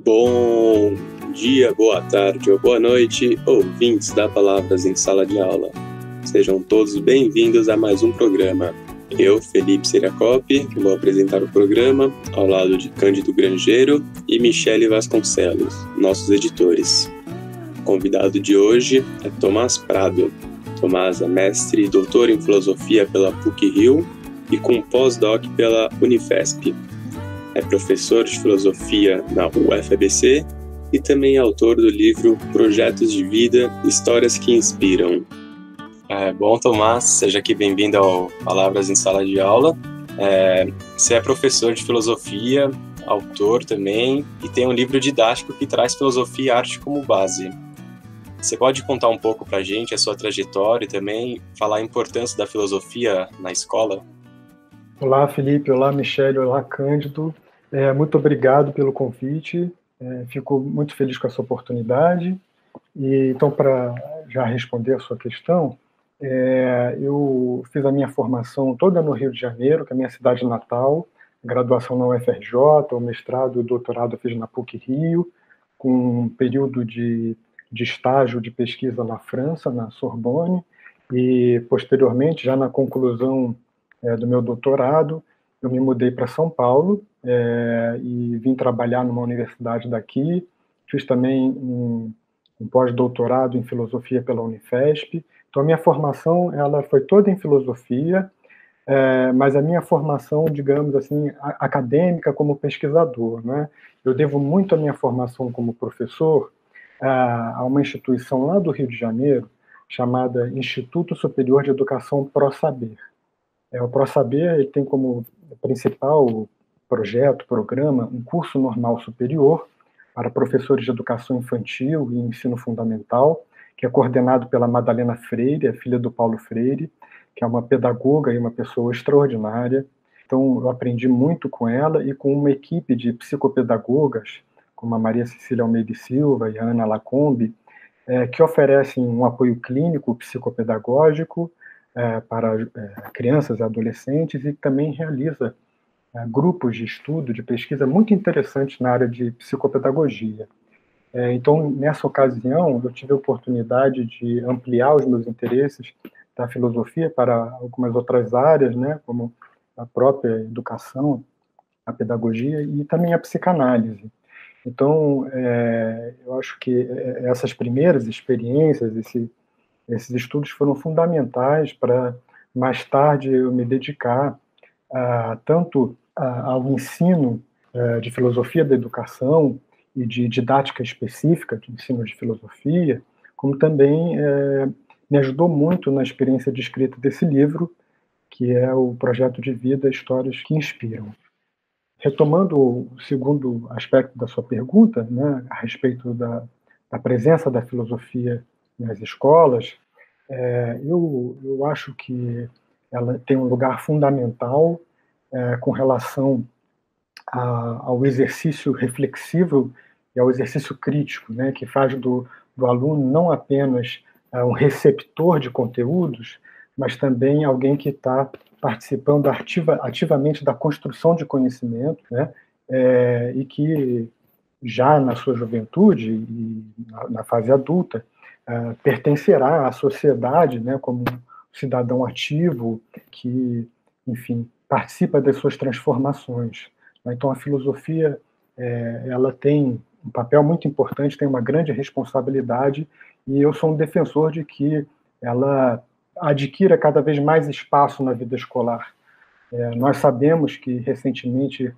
Bom dia, boa tarde ou boa noite, ouvintes da Palavras em Sala de Aula. Sejam todos bem-vindos a mais um programa. Eu, Felipe Seriacopi, vou apresentar o programa ao lado de Cândido Grangeiro e Michele Vasconcelos, nossos editores. O convidado de hoje é Tomás Prado. Tomás é mestre e doutor em filosofia pela PUC-Rio e com pós-doc pela Unifesp. É professor de filosofia na UFABC e também é autor do livro Projetos de Vida, Histórias que Inspiram. Bom, Tomás, seja aqui bem-vindo ao Palavras em Sala de Aula. Você é professor de filosofia, autor também, e tem um livro didático que traz filosofia e arte como base. Você pode contar um pouco para a gente a sua trajetória e também falar a importância da filosofia na escola? Olá, Felipe. Olá, Michele. Olá, Cândido. Muito obrigado pelo convite. Fico muito feliz com essa oportunidade. E, então, para já responder a sua questão, eu fiz a minha formação toda no Rio de Janeiro, que é a minha cidade natal, graduação na UFRJ, o mestrado e o doutorado eu fiz na PUC-Rio, com um período de estágio de pesquisa na França, na Sorbonne, e, posteriormente, já na conclusão do meu doutorado, eu me mudei para São Paulo e vim trabalhar numa universidade daqui. Fiz também um pós-doutorado em filosofia pela Unifesp. Então, a minha formação ela foi toda em filosofia, mas a minha formação, digamos assim, acadêmica como pesquisador, né? Eu devo muito a minha formação como professor a uma instituição lá do Rio de Janeiro, chamada Instituto Superior de Educação ProSaber. O ProSaber ele tem como principal projeto, programa, um curso normal superior para professores de educação infantil e ensino fundamental, que é coordenado pela Madalena Freire, a filha do Paulo Freire, que é uma pedagoga e uma pessoa extraordinária. Então, eu aprendi muito com ela e com uma equipe de psicopedagogas, como a Maria Cecília Almeida e Silva e a Ana Lacombe, que oferecem um apoio clínico psicopedagógico para crianças e adolescentes e também realiza grupos de estudo, de pesquisa muito interessantes na área de psicopedagogia. Então, nessa ocasião, eu tive a oportunidade de ampliar os meus interesses da filosofia para algumas outras áreas, né, como a própria educação, a pedagogia e também a psicanálise. Então, eu acho que essas primeiras experiências, esses estudos foram fundamentais para, mais tarde, eu me dedicar tanto ao ensino de filosofia da educação e de didática específica de ensino de filosofia, como também me ajudou muito na experiência de escrita desse livro, que é o Projeto de Vida, Histórias que Inspiram. Retomando o segundo aspecto da sua pergunta, né, a respeito da presença da filosofia nas escolas, eu acho que ela tem um lugar fundamental com relação ao exercício reflexivo e ao exercício crítico, né, que faz do aluno não apenas um receptor de conteúdos, mas também alguém que está participando ativamente da construção de conhecimento, né, e que já na sua juventude e na fase adulta pertencerá à sociedade, né, como um cidadão ativo que, enfim, participa das suas transformações. Então, a filosofia ela tem um papel muito importante, tem uma grande responsabilidade, e eu sou um defensor de que ela adquira cada vez mais espaço na vida escolar. Nós sabemos que, recentemente,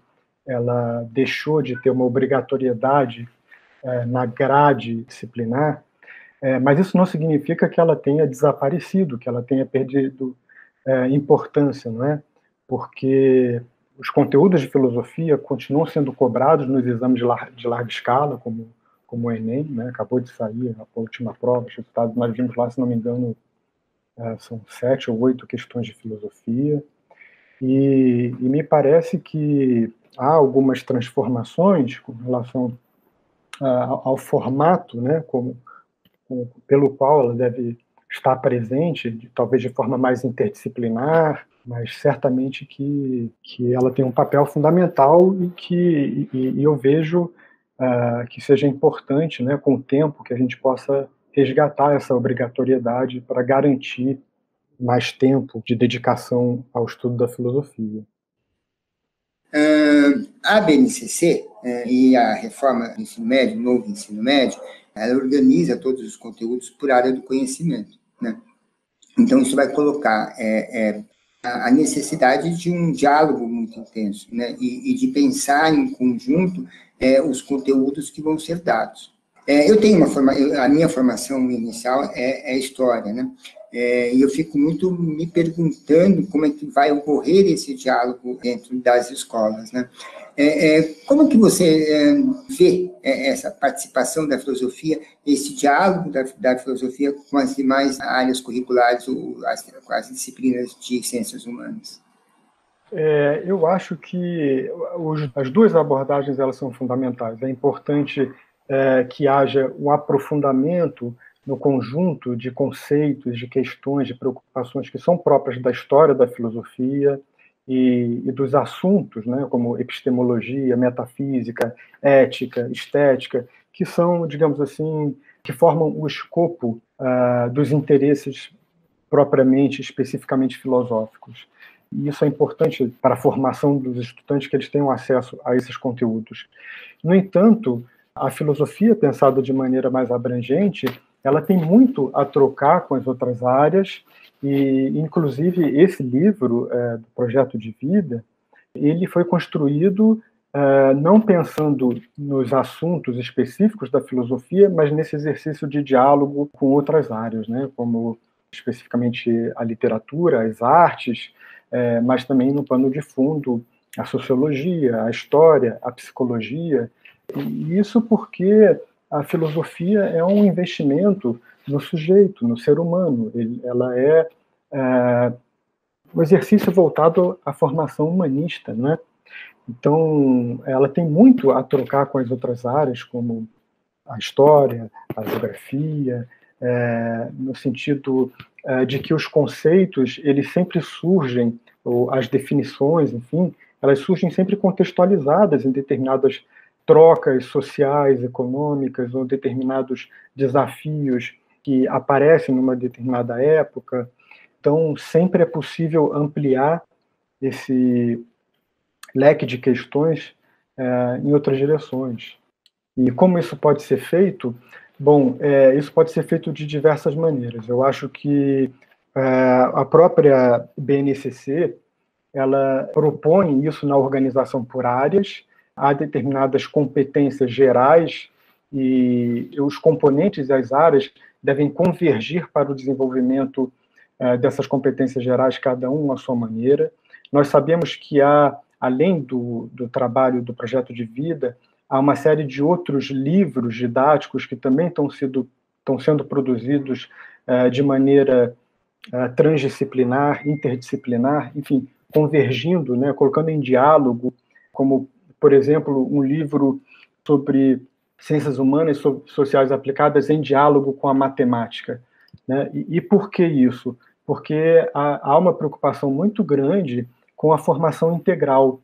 ela deixou de ter uma obrigatoriedade na grade disciplinar, mas isso não significa que ela tenha desaparecido, que ela tenha perdido importância, não é? Porque os conteúdos de filosofia continuam sendo cobrados nos exames de larga escala, como o Enem, né? Acabou de sair a última prova, os resultados nós vimos lá, se não me engano, são 7 ou 8 questões de filosofia, e me parece que há algumas transformações com relação ao formato, né, pelo qual ela deve estar presente, talvez de forma mais interdisciplinar, mas certamente que ela tem um papel fundamental e eu vejo que seja importante, né, com o tempo, que a gente possa resgatar essa obrigatoriedade para garantir mais tempo de dedicação ao estudo da filosofia. A BNCC e a reforma do ensino médio, o novo ensino médio, ela organiza todos os conteúdos por área do conhecimento, né? Então, isso vai colocar a necessidade de um diálogo muito intenso, né? E de pensar em conjunto os conteúdos que vão ser dados. Eu tenho a minha formação inicial é história, né? E eu fico muito me perguntando como é que vai ocorrer esse diálogo dentro das escolas, né? Como que você vê essa participação da filosofia, esse diálogo da filosofia com as demais áreas curriculares, ou as disciplinas de ciências humanas? Eu acho que as duas abordagens elas são fundamentais. É importante que haja um aprofundamento no conjunto de conceitos, de questões, de preocupações que são próprias da história da filosofia e dos assuntos, né, como epistemologia, metafísica, ética, estética, que são, digamos assim, que formam o escopo dos interesses propriamente, especificamente filosóficos. E isso é importante para a formação dos estudantes, que eles tenham acesso a esses conteúdos. No entanto, a filosofia, pensada de maneira mais abrangente, ela tem muito a trocar com as outras áreas, e, inclusive, esse livro, do Projeto de Vida, ele foi construído não pensando nos assuntos específicos da filosofia, mas nesse exercício de diálogo com outras áreas, né, como especificamente a literatura, as artes, mas também no pano de fundo a sociologia, a história, a psicologia. E isso porque a filosofia é um investimento no sujeito, no ser humano. Ela é um exercício voltado à formação humanista, né? Então, ela tem muito a trocar com as outras áreas, como a história, a geografia, no sentido de que os conceitos, eles sempre surgem, ou as definições, enfim, elas surgem sempre contextualizadas em determinadas trocas sociais, econômicas, ou determinados desafios que aparecem numa determinada época. Então, sempre é possível ampliar esse leque de questões em outras direções. E como isso pode ser feito? Bom, isso pode ser feito de diversas maneiras. Eu acho que a própria BNCC, ela propõe isso na organização por áreas, há determinadas competências gerais e os componentes das áreas devem convergir para o desenvolvimento dessas competências gerais, cada um à sua maneira. Nós sabemos que há, além do trabalho do Projeto de Vida, há uma série de outros livros didáticos que também estão sendo produzidos de maneira transdisciplinar, interdisciplinar, enfim, convergindo, né, colocando em diálogo, como, por exemplo, um livro sobre ciências humanas e sociais aplicadas em diálogo com a matemática, né? E por que isso? Porque há uma preocupação muito grande com a formação integral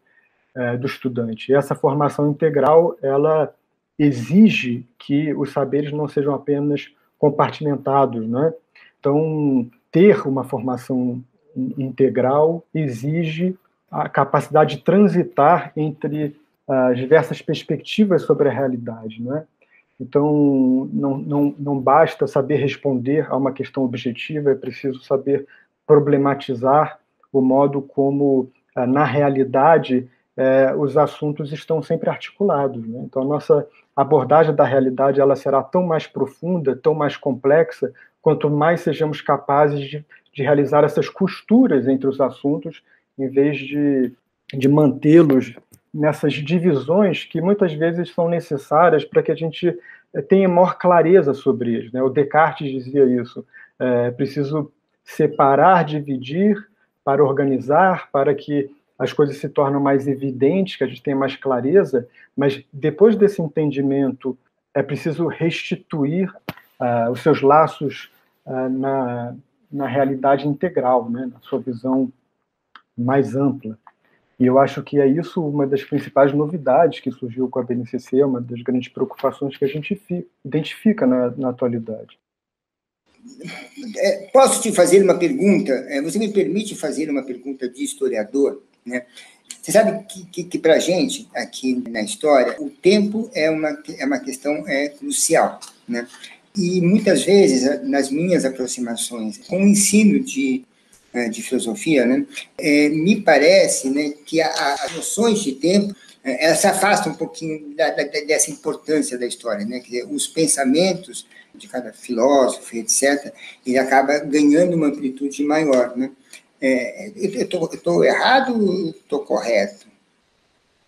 do estudante. E essa formação integral, ela exige que os saberes não sejam apenas compartimentados, né? Então, ter uma formação integral exige a capacidade de transitar entre as diversas perspectivas sobre a realidade, né? Então, não basta saber responder a uma questão objetiva, é preciso saber problematizar o modo como, na realidade, os assuntos estão sempre articulados, né? Então, a nossa abordagem da realidade ela será tão mais profunda, tão mais complexa, quanto mais sejamos capazes de realizar essas costuras entre os assuntos, em vez de mantê-los nessas divisões que muitas vezes são necessárias para que a gente tenha maior clareza sobre eles, né? O Descartes dizia isso, preciso separar, dividir, para organizar, para que as coisas se tornem mais evidentes, que a gente tenha mais clareza, mas depois desse entendimento é preciso restituir os seus laços na realidade integral, né? Na sua visão mais ampla. E eu acho que é isso uma das principais novidades que surgiu com a BNCC, uma das grandes preocupações que a gente identifica na atualidade. Posso te fazer uma pergunta? Você me permite fazer uma pergunta de historiador, né? Você sabe que para a gente, aqui na história, o tempo é uma questão crucial, né? E muitas vezes, nas minhas aproximações com o ensino de filosofia, né, me parece, né, que as noções de tempo elas se afastam um pouquinho dessa importância da história, né? Quer dizer, os pensamentos de cada filósofo, etc., ele acaba ganhando uma amplitude maior, né? Eu estou errado ou estou correto?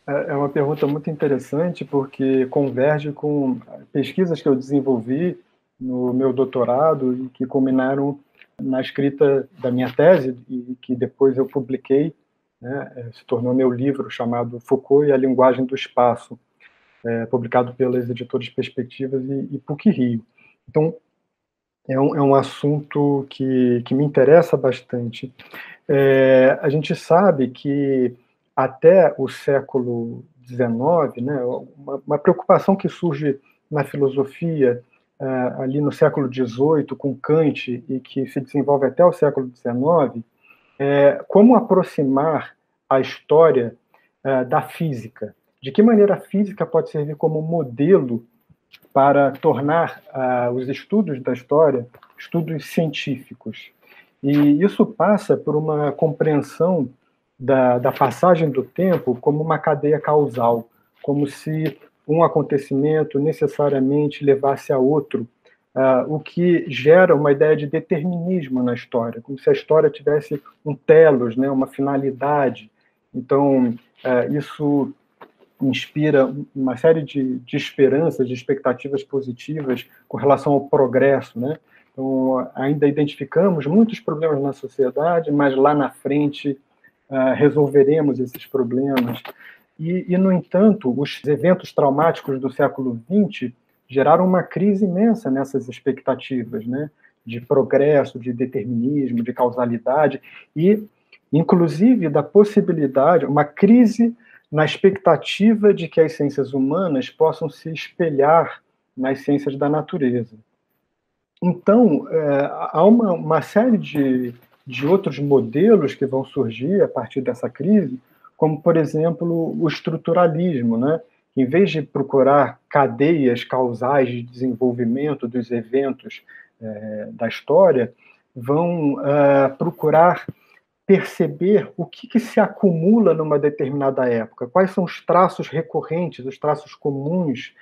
É uma pergunta muito interessante, porque converge com pesquisas que eu desenvolvi no meu doutorado e que culminaram na escrita da minha tese e que depois eu publiquei, né, se tornou meu livro chamado Foucault e a Linguagem do Espaço, publicado pelas editoras Perspectivas e PUC-Rio. Então, é um assunto que me interessa bastante. A gente sabe que até o século XIX, né, uma preocupação que surge na filosofia ali no século XVIII, com Kant, e que se desenvolve até o século XIX, como aproximar a história da física. De que maneira a física pode servir como modelo para tornar os estudos da história estudos científicos. E isso passa por uma compreensão da passagem do tempo como uma cadeia causal, como se um acontecimento necessariamente levasse a outro, o que gera uma ideia de determinismo na história, como se a história tivesse um telos, né, uma finalidade. Então, isso inspira uma série de esperanças, de expectativas positivas com relação ao progresso, né? Então, ainda identificamos muitos problemas na sociedade, mas lá na frente resolveremos esses problemas. E, no entanto, os eventos traumáticos do século XX geraram uma crise imensa nessas expectativas, né? De progresso, de determinismo, de causalidade e, inclusive, da possibilidade, uma crise na expectativa de que as ciências humanas possam se espelhar nas ciências da natureza. Então, há uma série de outros modelos que vão surgir a partir dessa crise, como, por exemplo, o estruturalismo, né? Em vez de procurar cadeias causais de desenvolvimento dos eventos da história, vão procurar perceber o que se acumula numa determinada época, quais são os traços recorrentes, os traços comuns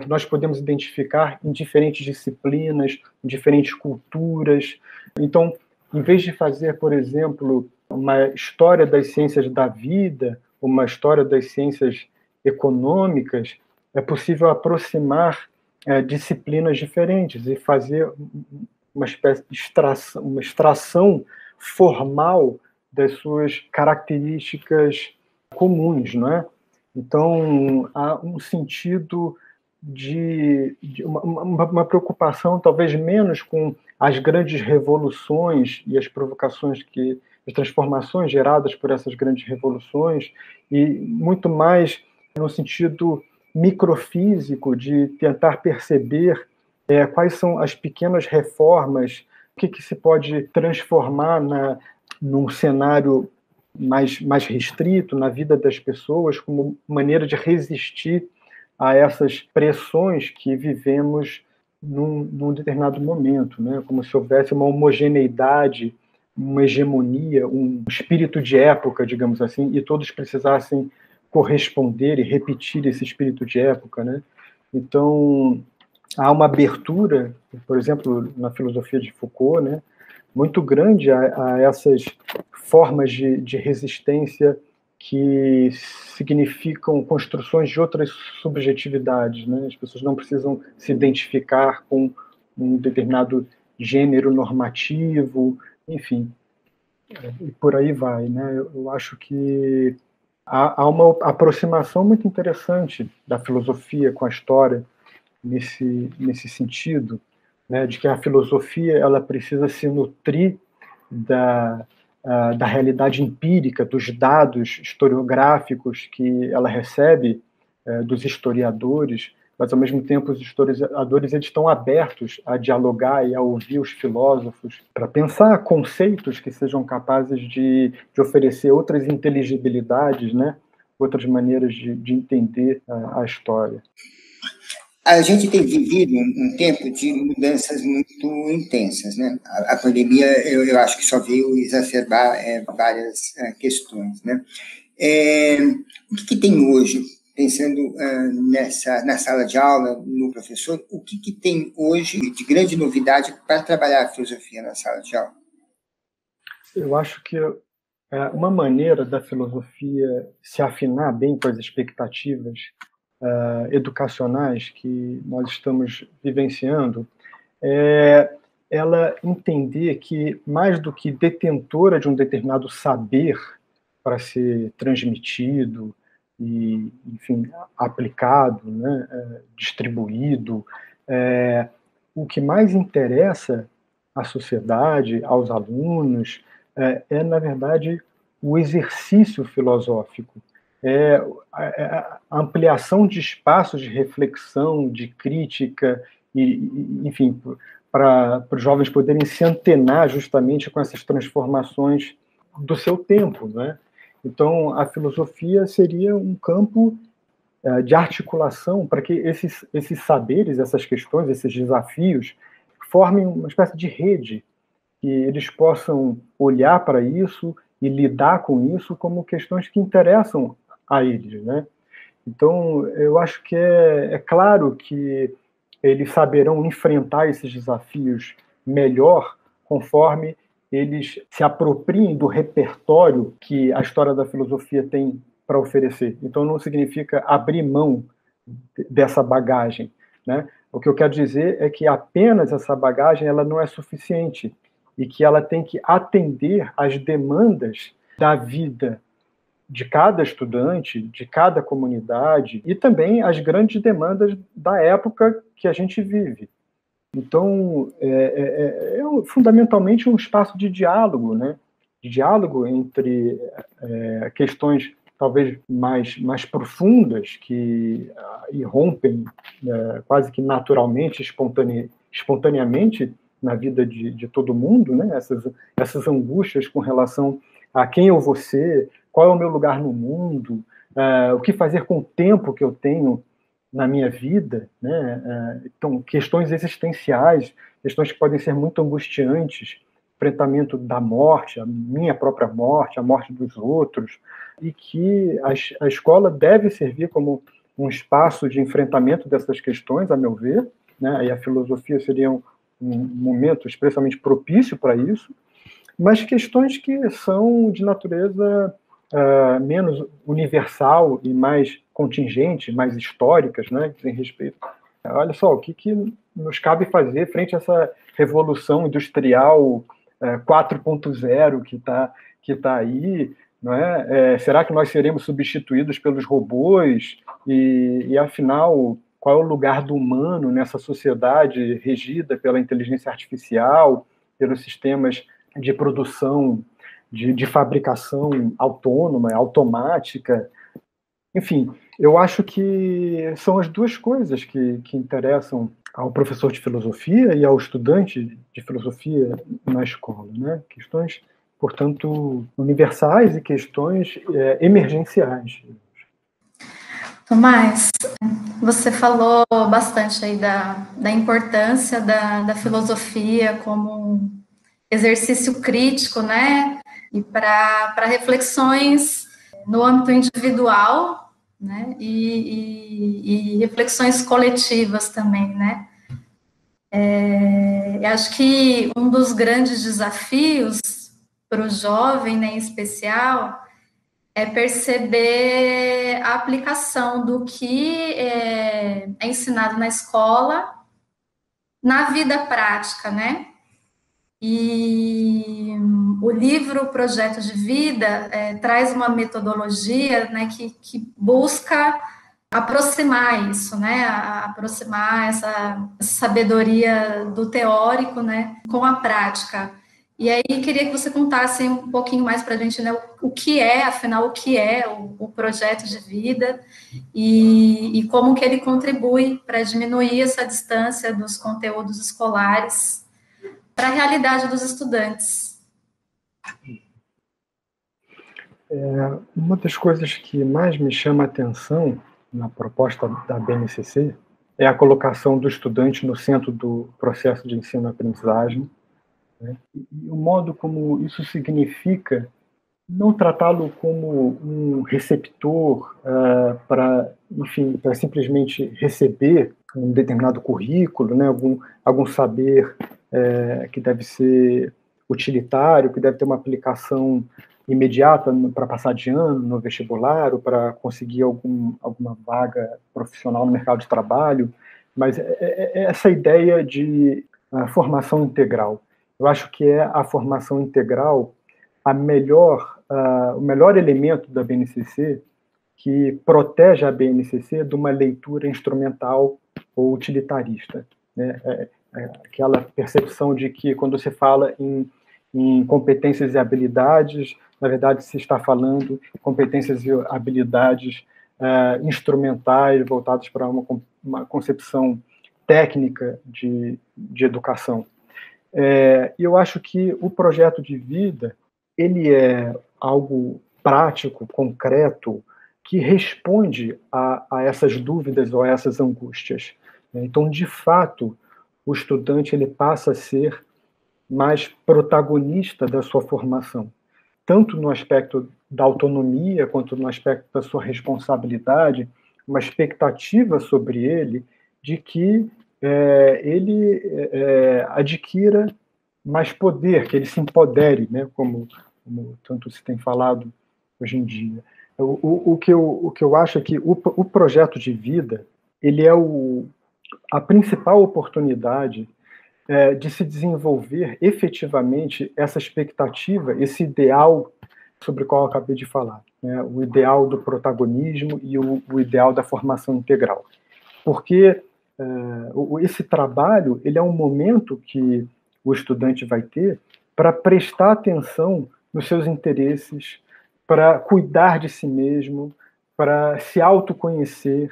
que nós podemos identificar em diferentes disciplinas, em diferentes culturas. Então, em vez de fazer, por exemplo, uma história das ciências da vida, uma história das ciências econômicas, é possível aproximar disciplinas diferentes e fazer uma espécie de extração formal das suas características comuns, não é? Então, há um sentido de uma preocupação, talvez menos com as grandes revoluções e as provocações as transformações geradas por essas grandes revoluções, e muito mais no sentido microfísico de tentar perceber quais são as pequenas reformas, o que se pode transformar num cenário mais restrito na vida das pessoas, como maneira de resistir a essas pressões que vivemos num determinado momento, né? Como se houvesse uma homogeneidade, uma hegemonia, um espírito de época, digamos assim, e todos precisassem corresponder e repetir esse espírito de época, né? Então, há uma abertura, por exemplo, na filosofia de Foucault, né, muito grande a essas formas de resistência que significam construções de outras subjetividades, né? As pessoas não precisam se identificar com um determinado gênero normativo, enfim, e por aí vai, né? Eu acho que há uma aproximação muito interessante da filosofia com a história nesse sentido, né, de que a filosofia ela precisa se nutrir da realidade empírica, dos dados historiográficos que ela recebe dos historiadores, mas, ao mesmo tempo, os historiadores eles estão abertos a dialogar e a ouvir os filósofos para pensar conceitos que sejam capazes de oferecer outras inteligibilidades, né? Outras maneiras de entender a história. A gente tem vivido um tempo de mudanças muito intensas, né? A pandemia, eu acho que só veio exacerbar várias questões, né? O que tem hoje, pensando na sala de aula, no professor, o que tem hoje de grande novidade para trabalhar a filosofia na sala de aula? Eu acho que uma maneira da filosofia se afinar bem com as expectativas educacionais que nós estamos vivenciando é ela entender que, mais do que detentora de um determinado saber para ser transmitido e, enfim, aplicado, né, distribuído, o que mais interessa à sociedade, aos alunos, na verdade, o exercício filosófico, a ampliação de espaços de reflexão, de crítica, enfim, para os jovens poderem se antenar justamente com essas transformações do seu tempo, né? Então, a filosofia seria um campo de articulação para que esses saberes, essas questões, esses desafios, formem uma espécie de rede, que eles possam olhar para isso e lidar com isso como questões que interessam a eles, né? Então, eu acho que é claro que eles saberão enfrentar esses desafios melhor conforme eles se apropriem do repertório que a história da filosofia tem para oferecer. Então, não significa abrir mão dessa bagagem, né? O que eu quero dizer é que apenas essa bagagem ela não é suficiente e que ela tem que atender às demandas da vida de cada estudante, de cada comunidade e também às grandes demandas da época que a gente vive. Então, fundamentalmente um espaço de diálogo, né? De diálogo entre questões talvez mais profundas que irrompem quase que naturalmente, espontaneamente na vida de todo mundo, né? Essas angústias com relação a quem eu vou ser, qual é o meu lugar no mundo, o que fazer com o tempo que eu tenho na minha vida, né? Então, questões existenciais, questões que podem ser muito angustiantes, enfrentamento da morte, a minha própria morte, a morte dos outros, e que a escola deve servir como um espaço de enfrentamento dessas questões, a meu ver, né? E a filosofia seria um momento especialmente propício para isso, mas questões que são de natureza menos universal e mais contingente, mais históricas, né, que tem respeito. Olha só, o que nos cabe fazer frente a essa revolução industrial 4.0 que tá aí, não é? Será que nós seremos substituídos pelos robôs? E afinal, qual é o lugar do humano nessa sociedade regida pela inteligência artificial, pelos sistemas de produção, de fabricação autônoma, automática? Enfim, eu acho que são as duas coisas que interessam ao professor de filosofia e ao estudante de filosofia na escola, né? Questões, portanto, universais e questões emergenciais. Tomás, você falou bastante aí da importância da filosofia como exercício crítico, né? E para reflexões no âmbito individual, né? E reflexões coletivas também, né? Eu acho que um dos grandes desafios para o jovem, né, em especial, é perceber a aplicação do que é ensinado na escola na vida prática, né? E o livro Projeto de Vida traz uma metodologia, né, que busca aproximar isso, né, aproximar essa sabedoria do teórico, né, com a prática. E aí, queria que você contasse um pouquinho mais para a gente, né, o que é, afinal, o que é o projeto de vida e como que ele contribui para diminuir essa distância dos conteúdos escolares para a realidade dos estudantes. Uma das coisas que mais me chama a atenção na proposta da BNCC é a colocação do estudante no centro do processo de ensino-aprendizagem, né? E o modo como isso significa não tratá-lo como um receptor para simplesmente receber um determinado currículo, né, algum saber que deve ser utilitário, que deve ter uma aplicação imediata para passar de ano no vestibular ou para conseguir alguma vaga profissional no mercado de trabalho, mas é essa ideia de formação integral. Eu acho que é a formação integral o melhor elemento da BNCC que protege a BNCC de uma leitura instrumental ou utilitarista, né? Aquela percepção de que quando se fala em competências e habilidades, na verdade se está falando competências e habilidades instrumentais voltadas para uma concepção técnica de educação. E eu acho que o projeto de vida ele é algo prático, concreto, que responde a essas dúvidas ou a essas angústias. Então, de fato, o estudante ele passa a ser mais protagonista da sua formação, tanto no aspecto da autonomia, quanto no aspecto da sua responsabilidade, uma expectativa sobre ele de que ele adquira mais poder, que ele se empodere, né, como tanto se tem falado hoje em dia. O que eu acho é que o projeto de vida ele é a principal oportunidade de se desenvolver efetivamente essa expectativa, esse ideal sobre o qual eu acabei de falar, né, o ideal do protagonismo e o ideal da formação integral. Porque esse trabalho ele é um momento que o estudante vai ter para prestar atenção nos seus interesses, para cuidar de si mesmo, para se autoconhecer,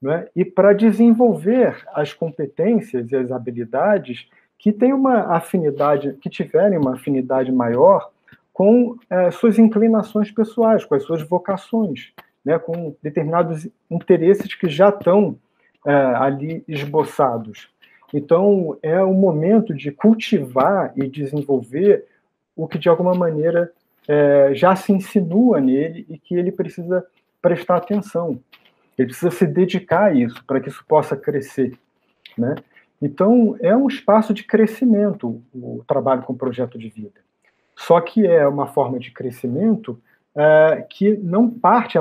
né? E para desenvolver as competências e as habilidades que têm uma afinidade, que tiverem uma afinidade maior com suas inclinações pessoais, com as suas vocações, né? Com determinados interesses que já estão ali esboçados. Então, é o momento de cultivar e desenvolver o que, de alguma maneira, já se insinua nele e que ele precisa prestar atenção. Ele precisa se dedicar a isso, para que isso possa crescer, né? Então, é um espaço de crescimento o trabalho com o projeto de vida. Só que é uma forma de crescimento que não parte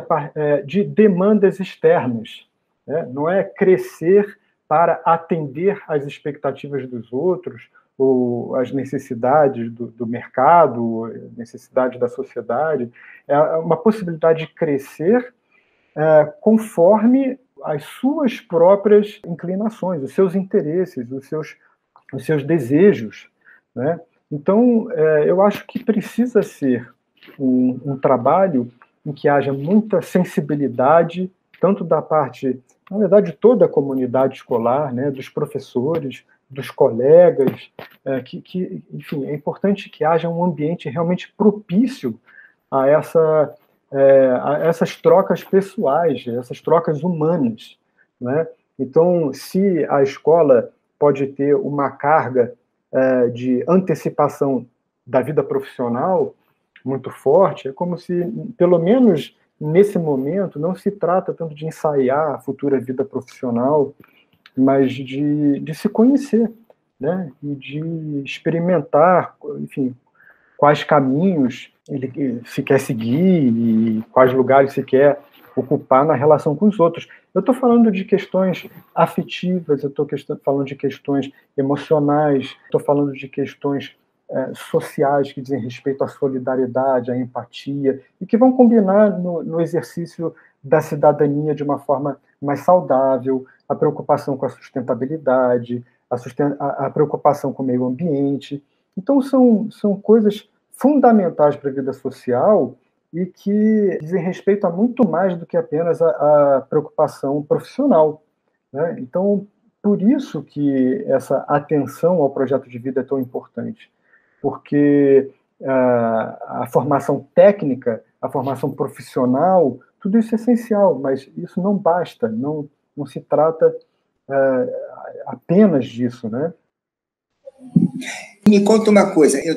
de demandas externas, né? Não é crescer para atender às expectativas dos outros, ou as necessidades do mercado, necessidades da sociedade. É uma possibilidade de crescer conforme as suas próprias inclinações, os seus interesses, os seus desejos, né? Então, eu acho que precisa ser um trabalho em que haja muita sensibilidade, tanto da parte, na verdade, toda a comunidade escolar, né, dos professores, dos colegas, enfim, é importante que haja um ambiente realmente propício a essas trocas pessoais, essas trocas humanas, né? Então, se a escola pode ter uma carga de antecipação da vida profissional muito forte, é como se, pelo menos nesse momento, não se trata tanto de ensaiar a futura vida profissional, mas de se conhecer, né? E de experimentar, enfim, quais caminhos ele se quer seguir e quais lugares se quer ocupar na relação com os outros. Eu estou falando de questões afetivas, eu estou falando de questões emocionais, estou falando de questões sociais que dizem respeito à solidariedade, à empatia, e que vão combinar no exercício da cidadania de uma forma mais saudável, a preocupação com a sustentabilidade, a preocupação com o meio ambiente. Então, são coisas fundamentais para a vida social e que dizem respeito a muito mais do que apenas a preocupação profissional, né? Então, por isso que essa atenção ao projeto de vida é tão importante, porque a formação técnica, a formação profissional, tudo isso é essencial, mas isso não basta, não se trata apenas disso, né? Me conta uma coisa, eu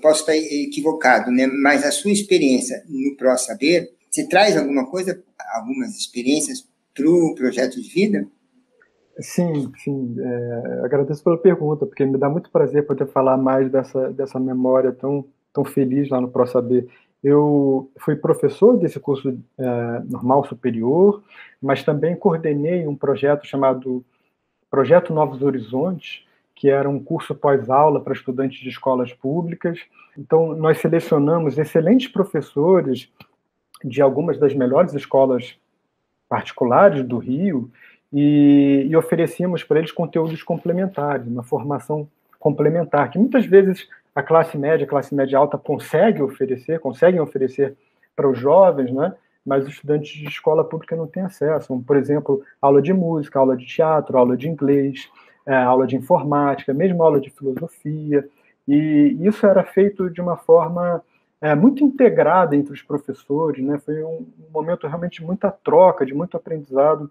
posso estar equivocado, né? Mas a sua experiência no ProSaber, você traz alguma coisa, algumas experiências para o projeto de vida? Sim. Agradeço pela pergunta, porque me dá muito prazer poder falar mais dessa memória tão feliz lá no ProSaber. Eu fui professor desse curso normal superior, mas também coordenei um projeto chamado Projeto Novos Horizontes, que era um curso pós-aula para estudantes de escolas públicas. Então, nós selecionamos excelentes professores de algumas das melhores escolas particulares do Rio e oferecíamos para eles conteúdos complementares, uma formação complementar, que muitas vezes a classe média alta conseguem oferecer para os jovens, né? Mas os estudantes de escola pública não têm acesso. Por exemplo, aula de música, aula de teatro, aula de inglês, aula de informática, mesmo aula de filosofia, e isso era feito de uma forma muito integrada entre os professores, né? Foi um momento realmente de muita troca, de muito aprendizado,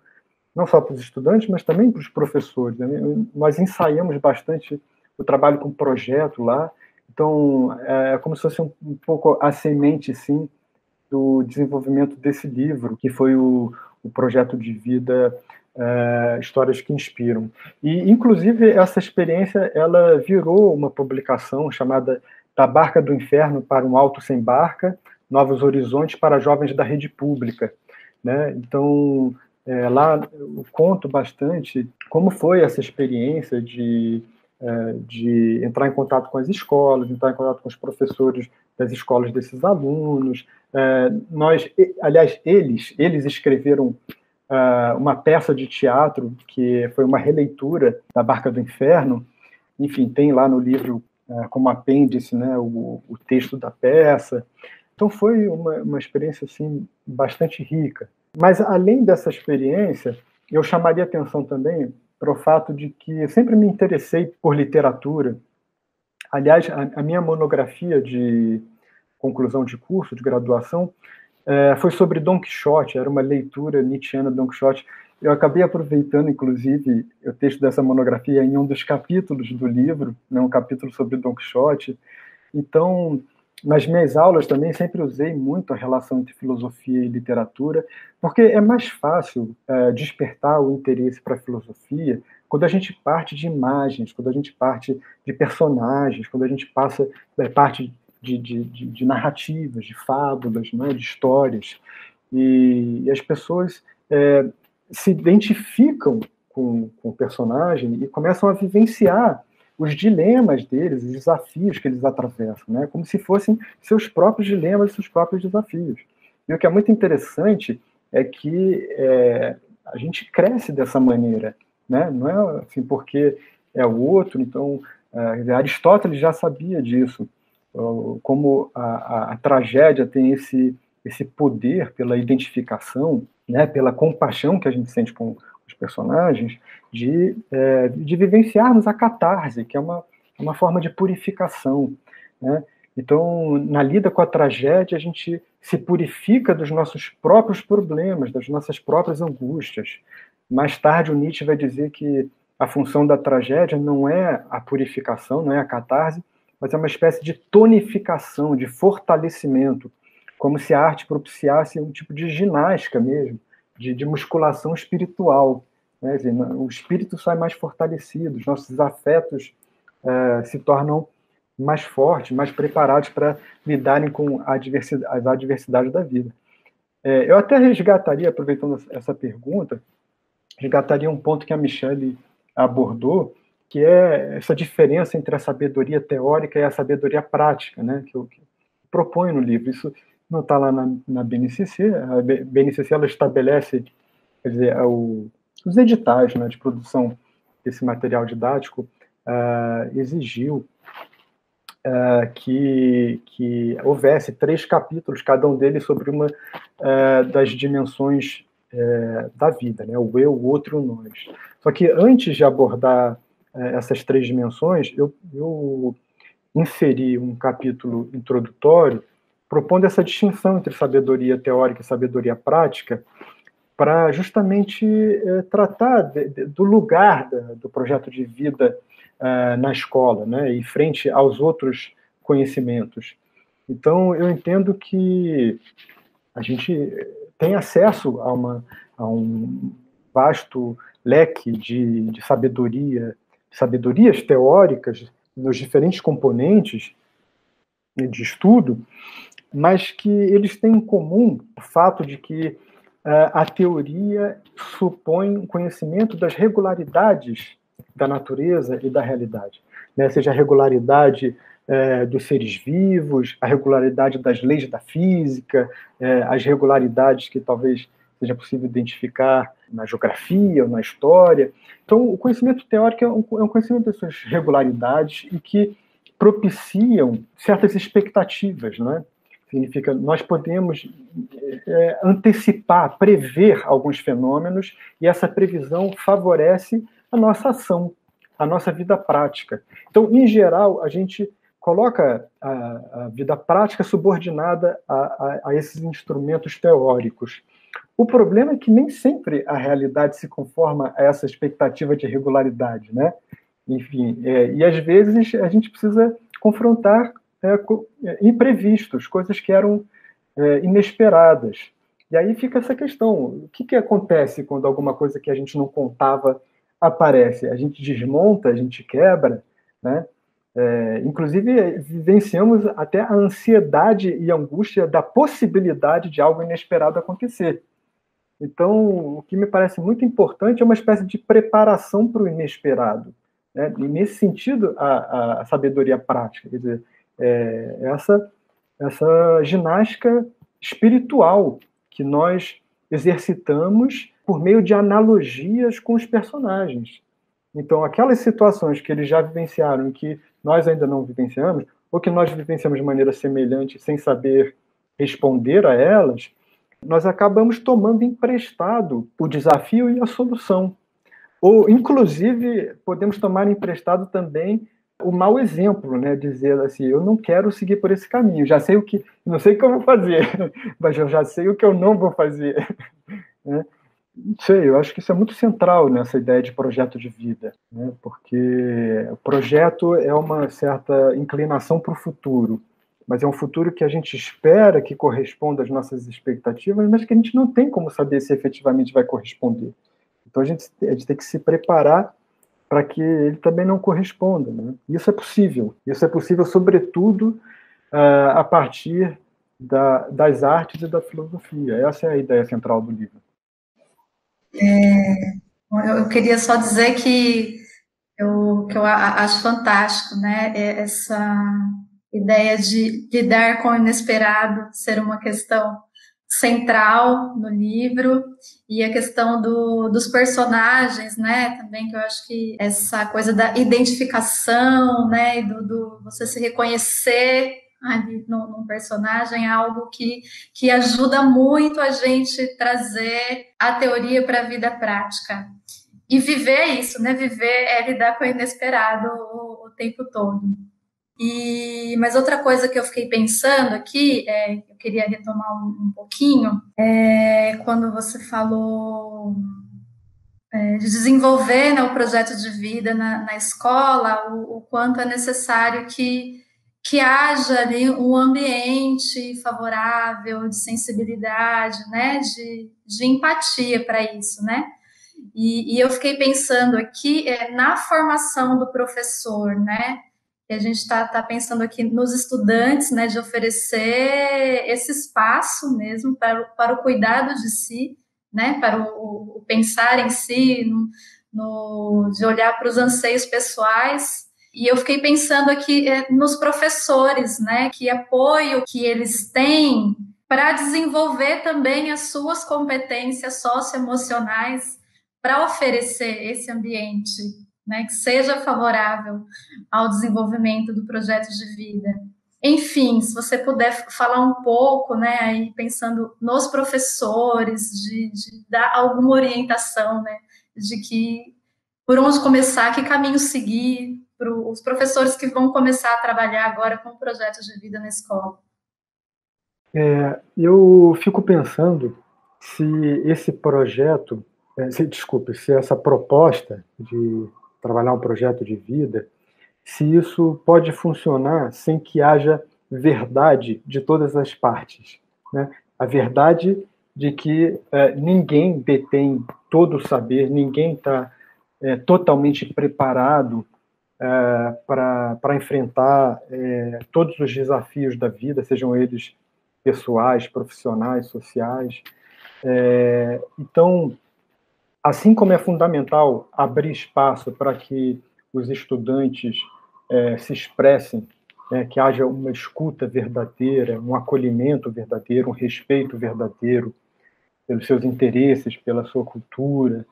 não só para os estudantes, mas também para os professores, né? Nós ensaiamos bastante o trabalho com projeto lá, então é como se fosse um pouco a semente, sim, do desenvolvimento desse livro, que foi o projeto de vida Histórias que Inspiram. E, inclusive, essa experiência ela virou uma publicação chamada Da Barca do Inferno para um Alto Sem Barca, Novos Horizontes para Jovens da Rede Pública, né? Então, lá eu conto bastante como foi essa experiência de entrar em contato com as escolas, entrar em contato com os professores das escolas desses alunos. Aliás, eles escreveram uma peça de teatro que foi uma releitura da Barca do Inferno. Enfim, tem lá no livro como apêndice, né, o texto da peça. Então foi uma experiência assim bastante rica. Mas além dessa experiência, eu chamaria atenção também para o fato de que eu sempre me interessei por literatura. Aliás, a minha monografia de conclusão de curso, de graduação, foi sobre Dom Quixote, era uma leitura nietzschiana de Dom Quixote. Eu acabei aproveitando, inclusive, o texto dessa monografia em um dos capítulos do livro, né, um capítulo sobre Dom Quixote. Então, nas minhas aulas também sempre usei muito a relação entre filosofia e literatura, porque é mais fácil despertar o interesse para a filosofia quando a gente parte de imagens, quando a gente parte de personagens, quando a gente parte de narrativas, de fábulas, né, de histórias. E as pessoas se identificam com o personagem e começam a vivenciar os dilemas deles, os desafios que eles atravessam, né, como se fossem seus próprios dilemas, seus próprios desafios. E o que é muito interessante é que a gente cresce dessa maneira, né? Não é assim porque é o outro. Então, Aristóteles já sabia disso, como a tragédia tem esse poder pela identificação, né, pela compaixão que a gente sente com os personagens, de vivenciarmos a catarse, que é uma forma de purificação, né? Então, na lida com a tragédia, a gente se purifica dos nossos próprios problemas, das nossas próprias angústias. Mais tarde, o Nietzsche vai dizer que a função da tragédia não é a purificação, não é a catarse, mas é uma espécie de tonificação, de fortalecimento, como se a arte propiciasse um tipo de ginástica mesmo, de musculação espiritual, né? Quer dizer, o espírito sai mais fortalecido, os nossos afetos se tornam mais fortes, mais preparados para lidarem com as adversidades da vida. Eu até resgataria, aproveitando essa pergunta, resgataria um ponto que a Michele abordou, que é essa diferença entre a sabedoria teórica e a sabedoria prática, né, que eu proponho no livro. Isso não está lá na BNCC. A BNCC ela estabelece, quer dizer, os editais, né, de produção desse material didático, exigiu que houvesse 3 capítulos, cada um deles sobre uma das dimensões da vida, né? O eu, o outro, o nós. Só que antes de abordar essas 3 dimensões, eu inseri um capítulo introdutório propondo essa distinção entre sabedoria teórica e sabedoria prática, para justamente tratar do lugar do projeto de vida na escola, né, e frente aos outros conhecimentos. Então, eu entendo que a gente tem acesso a um vasto leque de sabedorias teóricas nos diferentes componentes de estudo, mas que eles têm em comum o fato de que a teoria supõe um conhecimento das regularidades da natureza e da realidade, né? Seja a regularidade dos seres vivos, a regularidade das leis da física, as regularidades que talvez seja possível identificar na geografia ou na história. Então, o conhecimento teórico é um conhecimento dessas regularidades e que propiciam certas expectativas, não é? Significa, nós podemos antecipar, prever alguns fenômenos, e essa previsão favorece a nossa ação, a nossa vida prática. Então, em geral, a gente coloca a vida prática subordinada a esses instrumentos teóricos. O problema é que nem sempre a realidade se conforma a essa expectativa de regularidade, né? Enfim, e às vezes a gente precisa confrontar imprevistos, coisas que eram inesperadas. E aí fica essa questão, o que acontece quando alguma coisa que a gente não contava aparece? A gente desmonta, a gente quebra, né? Inclusive, vivenciamos até a ansiedade e a angústia da possibilidade de algo inesperado acontecer. Então, o que me parece muito importante é uma espécie de preparação para o inesperado, né? E, nesse sentido, a sabedoria prática, quer dizer, essa ginástica espiritual que nós exercitamos por meio de analogias com os personagens. Então, aquelas situações que eles já vivenciaram, que nós ainda não vivenciamos, ou que nós vivenciamos de maneira semelhante, sem saber responder a elas, nós acabamos tomando emprestado o desafio e a solução. Ou, inclusive, podemos tomar emprestado também o mau exemplo, né? Dizer assim, eu não quero seguir por esse caminho, já sei não sei o que eu vou fazer, mas eu já sei o que eu não vou fazer, né? Não sei, eu acho que isso é muito central nessa ideia de projeto de vida, né? Porque o projeto é uma certa inclinação para o futuro, mas é um futuro que a gente espera que corresponda às nossas expectativas, mas que a gente não tem como saber se efetivamente vai corresponder. Então a gente tem que se preparar para que ele também não corresponda, né? Isso é possível, sobretudo a partir das artes e da filosofia. Essa é a ideia central do livro. Eu queria só dizer que eu acho fantástico, né, essa ideia de lidar com o inesperado ser uma questão central no livro, e a questão dos personagens, né, também, que eu acho que essa coisa da identificação, né, e do você se reconhecer ali num personagem é algo que ajuda muito a gente trazer a teoria para a vida prática. E viver isso, né, viver é lidar com o inesperado o tempo todo. Mas outra coisa que eu fiquei pensando aqui, eu queria retomar um pouquinho, quando você falou de desenvolver, né, o projeto de vida na escola, o quanto é necessário que haja ali um ambiente favorável, de sensibilidade, né, de empatia para isso, né? E eu fiquei pensando aqui na formação do professor, né? E a gente está pensando aqui nos estudantes, né, de oferecer esse espaço mesmo para o cuidado de si, né, para o pensar em si, de olhar para os anseios pessoais. E eu fiquei pensando aqui nos professores, né, que apoio que eles têm para desenvolver também as suas competências socioemocionais para oferecer esse ambiente né, que seja favorável ao desenvolvimento do projeto de vida. Enfim, se você puder falar um pouco, né, aí pensando nos professores, de dar alguma orientação, né, de que por onde começar, que caminho seguir para os professores que vão começar a trabalhar agora com projetos de vida na escola. Eu fico pensando se esse projeto, se essa proposta de trabalhar um projeto de vida, se isso pode funcionar sem que haja verdade de todas as partes, né? A verdade de que ninguém detém todo o saber, ninguém está totalmente preparado para enfrentar todos os desafios da vida, sejam eles pessoais, profissionais, sociais. Então, assim como é fundamental abrir espaço para que os estudantes se expressem, que haja uma escuta verdadeira, um acolhimento verdadeiro, um respeito verdadeiro pelos seus interesses, pela sua cultura,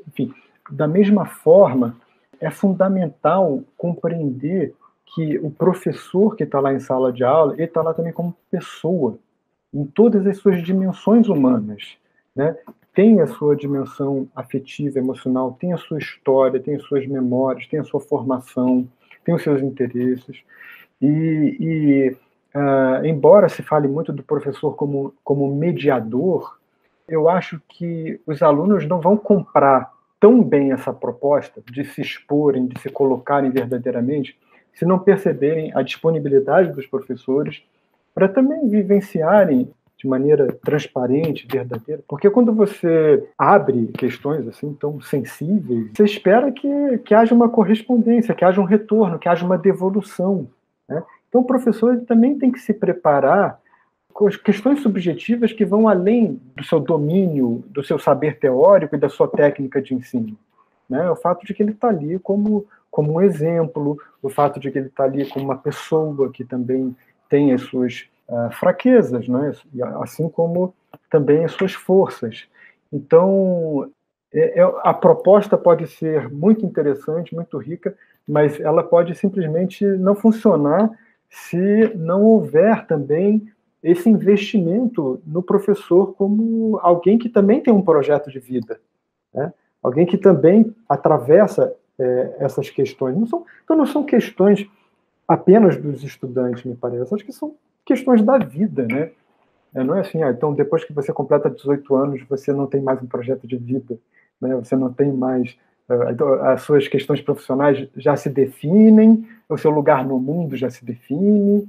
enfim, da mesma forma, é fundamental compreender que o professor que está lá em sala de aula, ele está lá também como pessoa, em todas as suas dimensões humanas, né? Tem a sua dimensão afetiva, emocional, tem a sua história, tem as suas memórias, tem a sua formação, tem os seus interesses. Embora se fale muito do professor como mediador, eu acho que os alunos não vão comprar tão bem essa proposta de se exporem, de se colocarem verdadeiramente, se não perceberem a disponibilidade dos professores para também vivenciarem de maneira transparente, verdadeira. Porque quando você abre questões assim tão sensíveis, você espera que haja uma correspondência, que haja um retorno, que haja uma devolução, né? Então o professor ele também tem que se preparar com as questões subjetivas que vão além do seu domínio, do seu saber teórico e da sua técnica de ensino, né? O fato de que ele está ali como um exemplo, o fato de que ele está ali como uma pessoa que também tem as suas fraquezas, né? Assim como também as suas forças. Então, a proposta pode ser muito interessante, muito rica, mas ela pode simplesmente não funcionar se não houver também esse investimento no professor como alguém que também tem um projeto de vida, né? Alguém que também atravessa essas questões. Não são questões apenas dos estudantes, me parece. Acho que são questões da vida, né? Não é assim, então depois que você completa 18 anos, você não tem mais um projeto de vida, né? Você não tem mais... as suas questões profissionais já se definem, o seu lugar no mundo já se define,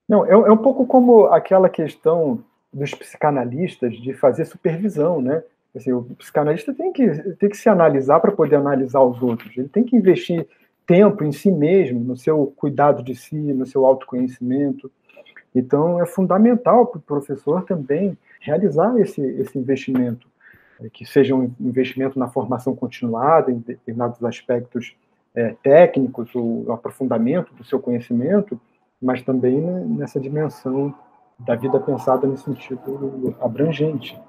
Não, é um pouco como aquela questão dos psicanalistas de fazer supervisão, né? Assim, o psicanalista tem que se analisar para poder analisar os outros. Ele tem que investir tempo em si mesmo, no seu cuidado de si, no seu autoconhecimento. Então, é fundamental para o professor também realizar esse investimento, que seja um investimento na formação continuada, em determinados aspectos técnicos, o aprofundamento do seu conhecimento, mas também nessa dimensão da vida pensada no sentido abrangente.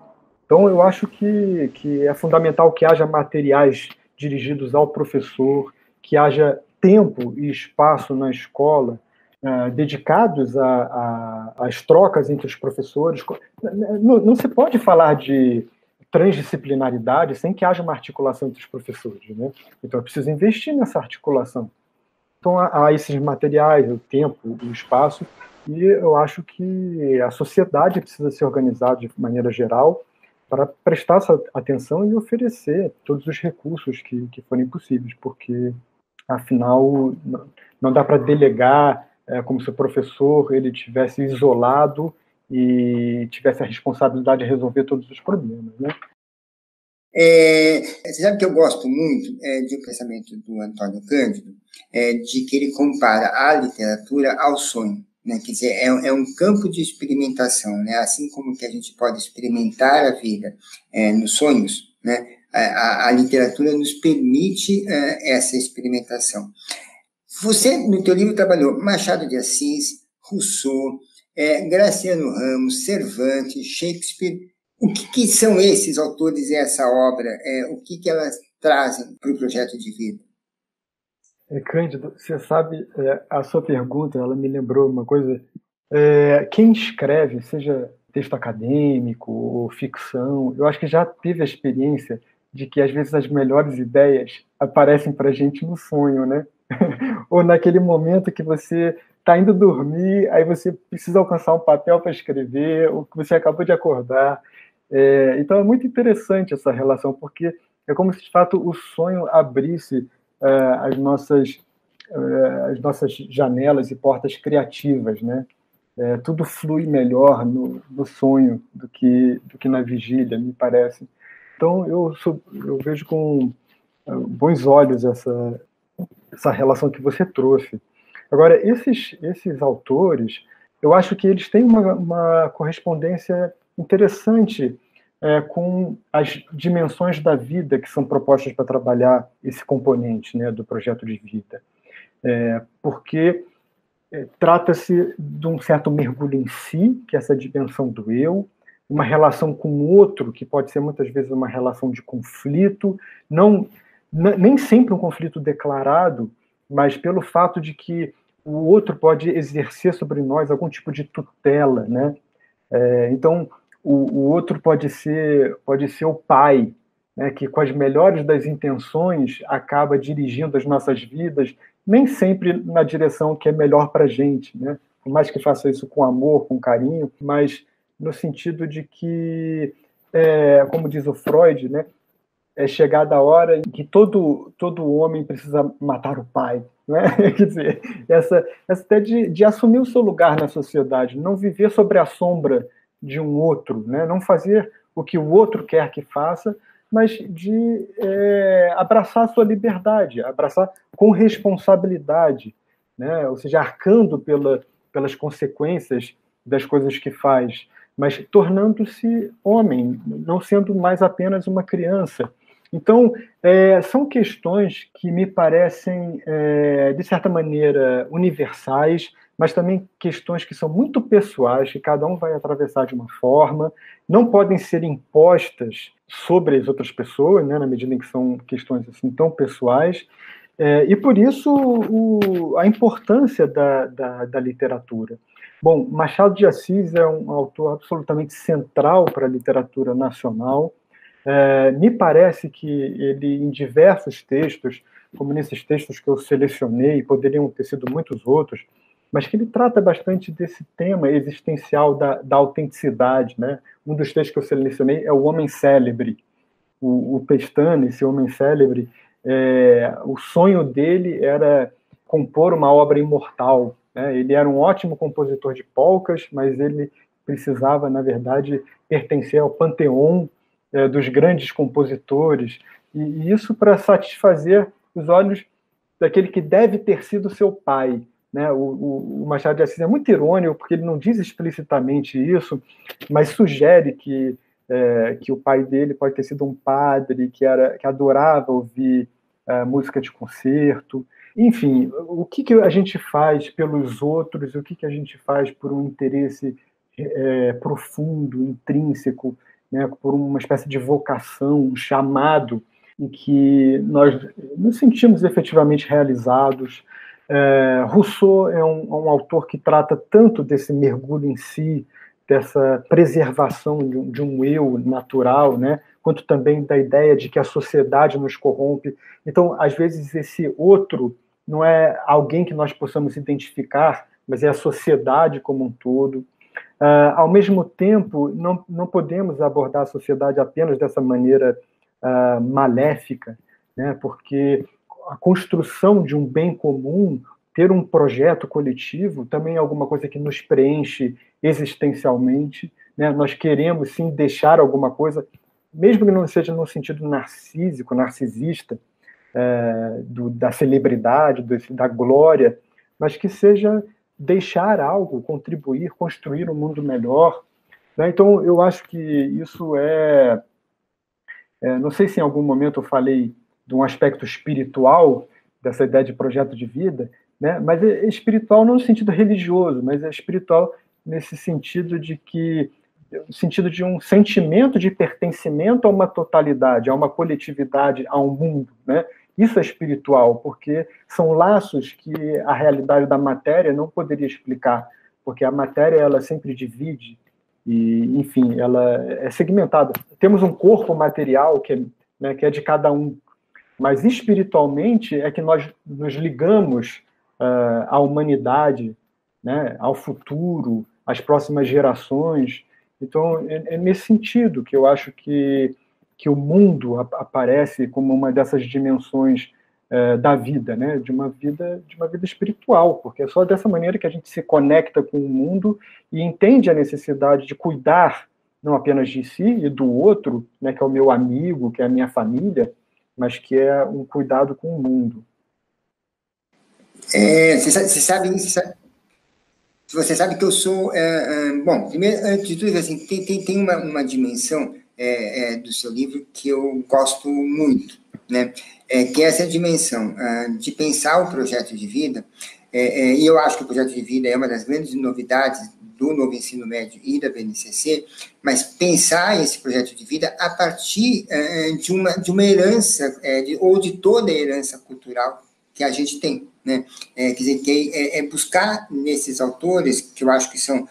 Então, eu acho que é fundamental que haja materiais dirigidos ao professor, que haja tempo e espaço na escola dedicados às trocas entre os professores. Não se pode falar de transdisciplinaridade sem que haja uma articulação entre os professores, né? Então, é preciso investir nessa articulação. Então, há esses materiais, o tempo, o espaço, e eu acho que a sociedade precisa se organizar de maneira geral para prestar essa atenção e oferecer todos os recursos que forem possíveis, porque, afinal, não dá para delegar como se o professor ele tivesse isolado e tivesse a responsabilidade de resolver todos os problemas, né? Você sabe que eu gosto muito de um pensamento do Antônio Cândido, de que ele compara a literatura ao sonho, né? Quer dizer, é um campo de experimentação, né? Assim como que a gente pode experimentar a vida nos sonhos, né? A literatura nos permite essa experimentação. Você, no teu livro, trabalhou Machado de Assis, Rousseau, Graciliano Ramos, Cervantes, Shakespeare. O que são esses autores e essa obra? O que elas trazem para o projeto de vida? Cândido, você sabe, a sua pergunta, ela me lembrou uma coisa. Quem escreve, seja texto acadêmico ou ficção, eu acho que já teve a experiência de que, às vezes, as melhores ideias aparecem para a gente no sonho, né? Ou naquele momento que você está indo dormir, aí você precisa alcançar um papel para escrever, ou que você acabou de acordar. Então, é muito interessante essa relação, porque é como se, de fato, o sonho abrisse as nossas janelas e portas criativas, né? Tudo flui melhor no sonho do que na vigília, me parece. Então, eu vejo com bons olhos essa relação que você trouxe. Agora, esses autores, eu acho que eles têm uma correspondência interessante com as dimensões da vida que são propostas para trabalhar esse componente, né, do projeto de vida. Porque trata-se de um certo mergulho em si, que é essa dimensão do eu, uma relação com o outro, que pode ser muitas vezes uma relação de conflito, nem sempre um conflito declarado, mas pelo fato de que o outro pode exercer sobre nós algum tipo de tutela, né? Então, o outro pode ser o pai, né, que com as melhores das intenções acaba dirigindo as nossas vidas, nem sempre na direção que é melhor para a gente, né? Por mais que faça isso com amor, com carinho, mas no sentido de que, como diz o Freud, né, é chegada a hora em que todo homem precisa matar o pai, né? Quer dizer, essa ideia de assumir o seu lugar na sociedade, não viver sobre a sombra de um outro, né? Não fazer o que o outro quer que faça, mas de abraçar a sua liberdade, abraçar com responsabilidade, né? Ou seja, arcando pelas consequências das coisas que faz, mas tornando-se homem, não sendo mais apenas uma criança. Então, são questões que me parecem, de certa maneira, universais, mas também questões que são muito pessoais, que cada um vai atravessar de uma forma, não podem ser impostas sobre as outras pessoas, né, na medida em que são questões assim, tão pessoais, e por isso a importância da literatura. Bom, Machado de Assis é um autor absolutamente central para a literatura nacional. Me parece que ele, em diversos textos, como nesses textos que eu selecionei, poderiam ter sido muitos outros, mas que ele trata bastante desse tema existencial da autenticidade, né? Um dos textos que eu selecionei é O Homem Célebre. O Pestana, esse homem célebre, o sonho dele era compor uma obra imortal, né? Ele era um ótimo compositor de polcas, mas ele precisava, na verdade, pertencer ao panteão dos grandes compositores, e isso para satisfazer os olhos daquele que deve ter sido seu pai, né? O Machado de Assis é muito irônico, porque ele não diz explicitamente isso, mas sugere que o pai dele pode ter sido um padre que adorava ouvir música de concerto. Enfim, o que a gente faz pelos outros, o que a gente faz por um interesse profundo, intrínseco, né, por uma espécie de vocação, um chamado em que nós nos sentimos efetivamente realizados. Rousseau é um autor que trata tanto desse mergulho em si, dessa preservação de um eu natural, né, quanto também da ideia de que a sociedade nos corrompe. Então, às vezes, esse outro não é alguém que nós possamos identificar, mas é a sociedade como um todo. Ao mesmo tempo, não podemos abordar a sociedade apenas dessa maneira maléfica, né? Porque a construção de um bem comum, ter um projeto coletivo, também é alguma coisa que nos preenche existencialmente, né? Nós queremos, sim, deixar alguma coisa, mesmo que não seja no sentido narcisista, da celebridade, da glória, mas que seja deixar algo, contribuir, construir um mundo melhor, né? Então, eu acho que isso não sei se em algum momento eu falei de um aspecto espiritual dessa ideia de projeto de vida, né? Mas é espiritual não no sentido religioso, mas é espiritual nesse sentido de que no sentido de um sentimento de pertencimento a uma totalidade, a uma coletividade, a um mundo, né? Isso é espiritual, porque são laços que a realidade da matéria não poderia explicar, porque a matéria, ela sempre divide, e, enfim, ela é segmentada. Temos um corpo material que é de cada um, mas espiritualmente é que nós nos ligamos à humanidade, né, ao futuro, às próximas gerações. Então, é nesse sentido que eu acho que o mundo aparece como uma dessas dimensões da vida, né, de uma vida espiritual, porque é só dessa maneira que a gente se conecta com o mundo e entende a necessidade de cuidar não apenas de si e do outro, né, que é o meu amigo, que é a minha família, mas que é um cuidado com o mundo. Você sabe que eu sou... bom, primeiro, antes de tudo, assim, tem uma dimensão do seu livro que eu gosto muito, né? Que é essa dimensão de pensar o projeto de vida, e eu acho que o projeto de vida é uma das grandes novidades do novo ensino médio e da BNCC, mas pensar esse projeto de vida a partir de uma herança, ou de toda a herança cultural que a gente tem, né? Quer dizer, que buscar nesses autores, que eu acho que são,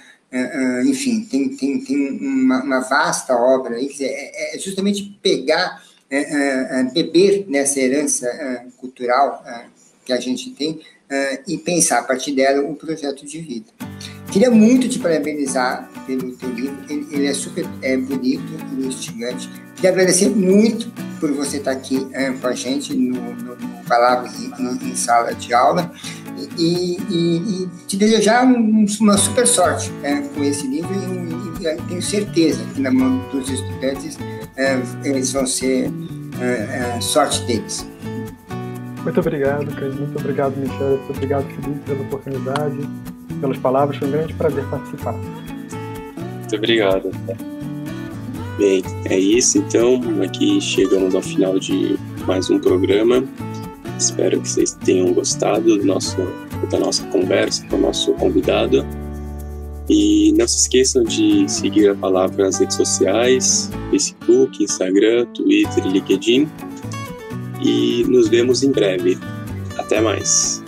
enfim, tem uma vasta obra aí, quer dizer, é justamente pegar, beber nessa herança cultural que a gente tem e pensar a partir dela o projeto de vida. Queria muito te parabenizar pelo teu livro, ele é super bonito e instigante. Queria agradecer muito por você estar aqui com a gente no Palavras em Sala de Aula e te desejar uma super sorte com esse livro e tenho certeza que na mão dos estudantes eles vão ser sorte deles. Muito obrigado, Cândido. Muito obrigado, Michel. Muito obrigado, Felipe, pela oportunidade, pelas palavras. Foi um grande prazer participar. Muito obrigado. Bem, é isso. Então, aqui chegamos ao final de mais um programa. Espero que vocês tenham gostado da nossa conversa com o nosso convidado. E não se esqueçam de seguir a Palavra nas redes sociais, Facebook, Instagram, Twitter e LinkedIn. E nos vemos em breve. Até mais.